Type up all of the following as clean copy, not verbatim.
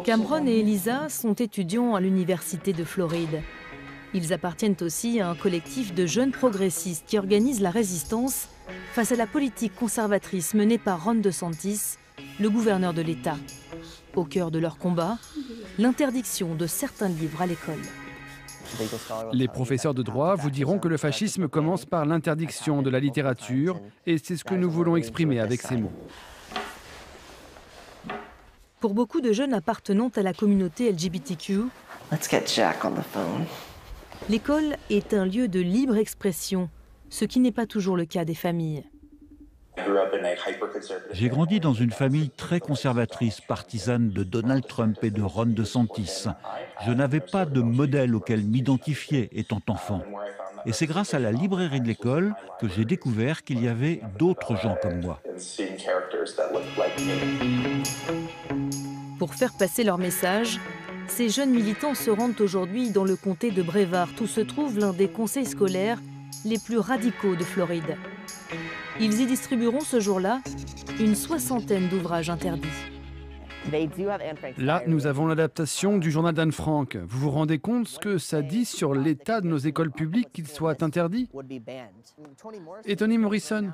Cameron et Elisa sont étudiants à l'université de Floride. Ils appartiennent aussi à un collectif de jeunes progressistes qui organise la résistance face à la politique conservatrice menée par Ron DeSantis, le gouverneur de l'État. Au cœur de leur combat, l'interdiction de certains livres à l'école. Les professeurs de droit vous diront que le fascisme commence par l'interdiction de la littérature et c'est ce que nous voulons exprimer avec ces mots. Pour beaucoup de jeunes appartenant à la communauté LGBTQ, l'école est un lieu de libre expression, ce qui n'est pas toujours le cas des familles. J'ai grandi dans une famille très conservatrice, partisane de Donald Trump et de Ron DeSantis. Je n'avais pas de modèle auquel m'identifier étant enfant. Et c'est grâce à la librairie de l'école que j'ai découvert qu'il y avait d'autres gens comme moi. Pour faire passer leur message, ces jeunes militants se rendent aujourd'hui dans le comté de Brevard, où se trouve l'un des conseils scolaires les plus radicaux de Floride. Ils y distribueront ce jour-là une soixantaine d'ouvrages interdits. Là, nous avons l'adaptation du journal d'Anne Frank. Vous vous rendez compte ce que ça dit sur l'état de nos écoles publiques qu'ils soient interdits? Et Toni Morrison,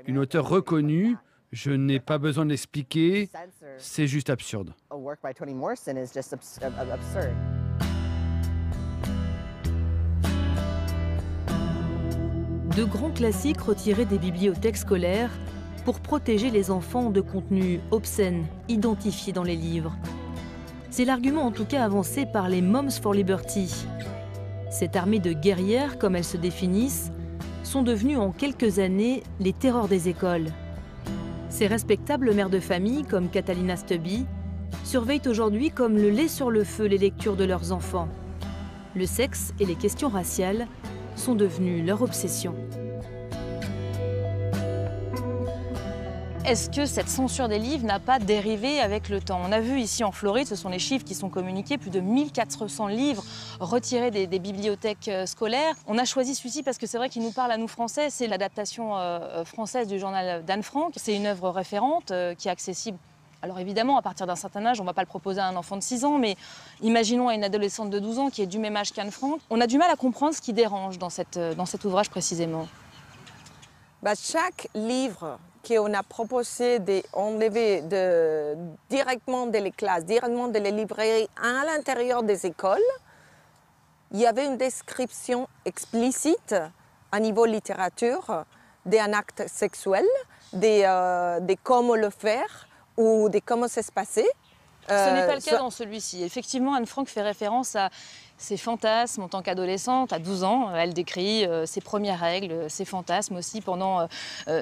une auteure reconnue, je n'ai pas besoin de l'expliquer, c'est juste absurde. De grands classiques retirés des bibliothèques scolaires pour protéger les enfants de contenus obscènes identifiés dans les livres. C'est l'argument en tout cas avancé par les Moms for Liberty. Cette armée de guerrières, comme elles se définissent, sont devenues en quelques années les terreurs des écoles. Ces respectables mères de famille, comme Catalina Stubby, surveillent aujourd'hui comme le lait sur le feu les lectures de leurs enfants. Le sexe et les questions raciales sont devenus leur obsession. Est-ce que cette censure des livres n'a pas dérivé avec le temps? On a vu ici en Floride, ce sont les chiffres qui sont communiqués, plus de 1400 livres retirés des bibliothèques scolaires. On a choisi celui-ci parce que c'est vrai qu'il nous parle à nous Français. C'est l'adaptation française du journal d'Anne Frank. C'est une œuvre référente qui est accessible. Alors évidemment, à partir d'un certain âge, on ne va pas le proposer à un enfant de 6 ans, mais imaginons à une adolescente de 12 ans qui est du même âge qu'Anne Frank. On a du mal à comprendre ce qui dérange dans cet ouvrage précisément. Chaque livre qu'on a proposé d'enlever directement de les classes, directement de les librairies à l'intérieur des écoles, il y avait une description explicite à niveau littérature d'un acte sexuel, de comment le faire, ou de comment ça se passait. Ce n'est pas le cas dans celui-ci. Effectivement, Anne Frank fait référence à ses fantasmes en tant qu'adolescente. À 12 ans, elle décrit ses premières règles, ses fantasmes aussi pendant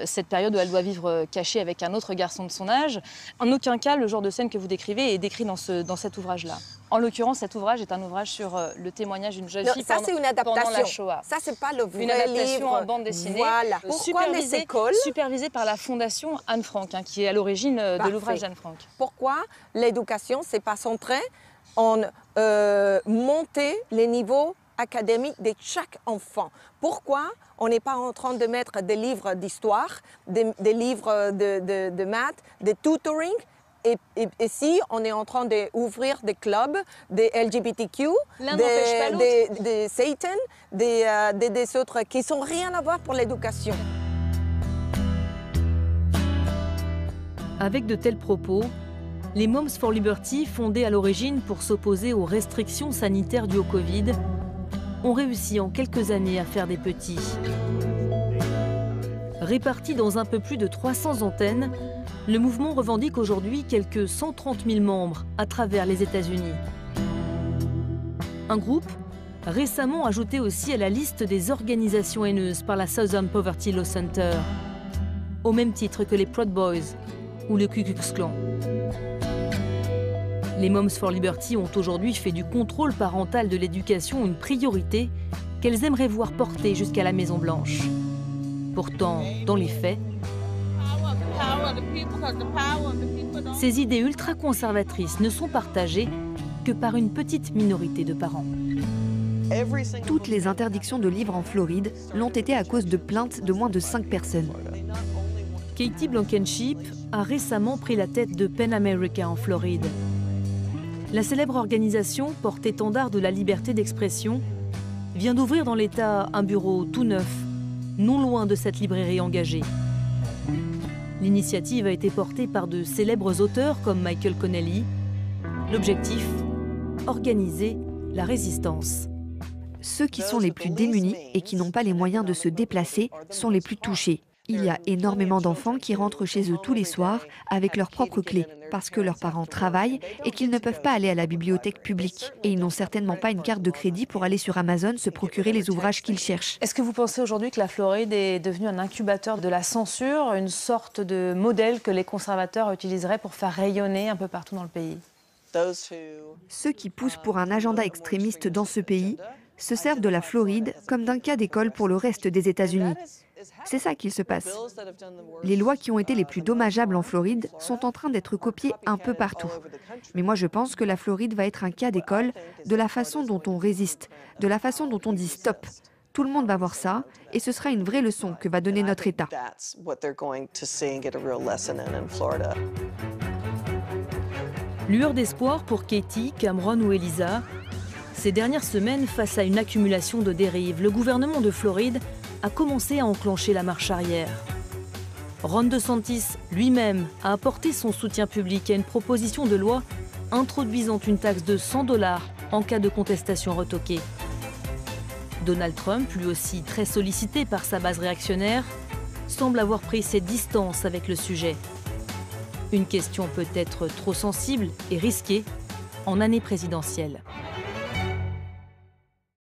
cette période où elle doit vivre cachée avec un autre garçon de son âge. En aucun cas, le genre de scène que vous décrivez est décrit dans cet ouvrage-là. En l'occurrence, cet ouvrage est un ouvrage sur le témoignage d'une jeune fille pendant la Shoah. Ça, c'est pas le vrai une adaptation livre. En bande dessinée, voilà. Pourquoi les écoles supervisée par la fondation Anne Frank, qui est à l'origine de l'ouvrage d'Anne Frank. Pourquoi l'éducation, c'est pas centré en monter les niveaux académiques de chaque enfant? Pourquoi on n'est pas en train de mettre des livres d'histoire, des livres de maths, des tutoring? Et si on est en train d'ouvrir des clubs, des LGBTQ, des Satan, des autres qui n'ont rien à voir pour l'éducation. Avec de tels propos, les Moms for Liberty, fondées à l'origine pour s'opposer aux restrictions sanitaires dues au Covid, ont réussi en quelques années à faire des petits. Répartis dans un peu plus de 300 antennes, le mouvement revendique aujourd'hui quelques 130 000 membres à travers les États-Unis. Un groupe récemment ajouté aussi à la liste des organisations haineuses par la Southern Poverty Law Center, au même titre que les Proud Boys ou le Ku Klux Klan. Les Moms for Liberty ont aujourd'hui fait du contrôle parental de l'éducation une priorité qu'elles aimeraient voir porter jusqu'à la Maison-Blanche. Pourtant, dans les faits, ces idées ultra-conservatrices ne sont partagées que par une petite minorité de parents. Toutes les interdictions de livres en Floride l'ont été à cause de plaintes de moins de 5 personnes. Katie Blankenship a récemment pris la tête de PEN America en Floride. La célèbre organisation porte-étendard de la liberté d'expression vient d'ouvrir dans l'État un bureau tout neuf, non loin de cette librairie engagée. L'initiative a été portée par de célèbres auteurs comme Michael Connelly. L'objectif, organiser la résistance. Ceux qui sont les plus démunis et qui n'ont pas les moyens de se déplacer sont les plus touchés. Il y a énormément d'enfants qui rentrent chez eux tous les soirs avec leurs propres clés parce que leurs parents travaillent et qu'ils ne peuvent pas aller à la bibliothèque publique. Et ils n'ont certainement pas une carte de crédit pour aller sur Amazon se procurer les ouvrages qu'ils cherchent. Est-ce que vous pensez aujourd'hui que la Floride est devenue un incubateur de la censure, une sorte de modèle que les conservateurs utiliseraient pour faire rayonner un peu partout dans le pays? Ceux qui poussent pour un agenda extrémiste dans ce pays se servent de la Floride comme d'un cas d'école pour le reste des États-Unis. C'est ça qu'il se passe. Les lois qui ont été les plus dommageables en Floride sont en train d'être copiées un peu partout. Mais moi, je pense que la Floride va être un cas d'école de la façon dont on résiste, de la façon dont on dit stop. Tout le monde va voir ça et ce sera une vraie leçon que va donner notre État. Lueur d'espoir pour Katie, Cameron ou Elisa. Ces dernières semaines, face à une accumulation de dérives, le gouvernement de Floride a commencé à enclencher la marche arrière. Ron DeSantis lui-même a apporté son soutien public à une proposition de loi introduisant une taxe de 100 $ en cas de contestation retoquée. Donald Trump, lui aussi très sollicité par sa base réactionnaire, semble avoir pris ses distances avec le sujet. Une question peut-être trop sensible et risquée en année présidentielle.